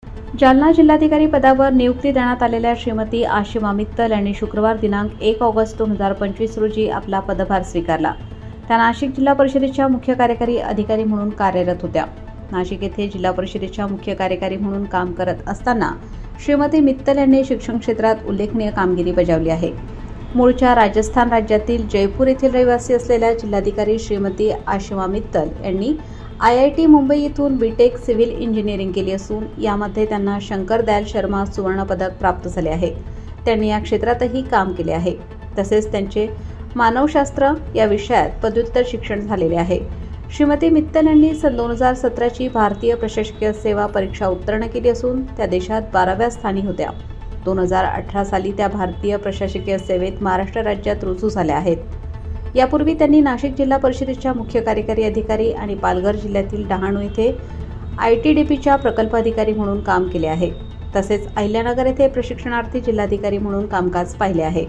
जालना जिल्हाधिकारी पदावर नियुक्ती देण्यात आलेल्या श्रीमती आशिमा मित्तल यांनी शुक्रवार दिनांक 1 ऑगस्ट 2025 रोजी आपला पदभार स्वीकारला। त्या नाशिक जिल्हा परिषदेच्या मुख्य कार्यकारी अधिकारी म्हणून कार्यरत होत्या। नाशिक येथे जिल्हा परिषदेच्या मुख्य कार्यकारी म्हणून काम करत असताना श्रीमती मित्तल यांनी शिक्षण क्षेत्रात उल्लेखनीय कामगिरी बजावली आहे। मूळच्या राजस्थान राज्यातील जयपूर येथील रहिवासी असलेल्या जिल्हाधिकारी श्रीमती आशिमा मित्तल यांनी IIT मुंबई येथून बीटेक सिव्हिल इंजिनिअरिंग केली असून यामध्ये त्यांना शंकर दयाल शर्मा सुवर्ण पदक प्राप्त झाले आहे। त्यांनी या क्षेत्रातही काम केले आहे। तसेच त्यांचे मानवशास्त्र या विषयात पदव्युत्तर शिक्षण झालेले आहे। श्रीमती मित्तल यांनी सन 2017 ची भारतीय प्रशासकीय सेवा परीक्षा उत्तीर्ण केली असून त्या देशात 12व्या स्थानी होत्या। 2018 साली त्या भारतीय प्रशासकीय सेवेत महाराष्ट्र राज्यात रुजू झाल्या आहेत। यापूर्वी त्यांनी नाशिक जिल्हा परिषदेच्या मुख्य कार्यकारी अधिकारी आणि पालघर जिल्ह्यातील डहाणू येथे ITDPच्या प्रकल्प अधिकारी म्हणून काम केले आहे। तसेच अहिल्यानगर येथे प्रशिक्षणार्थी जिल्हाधिकारी म्हणून कामकाज पाहिले आहे।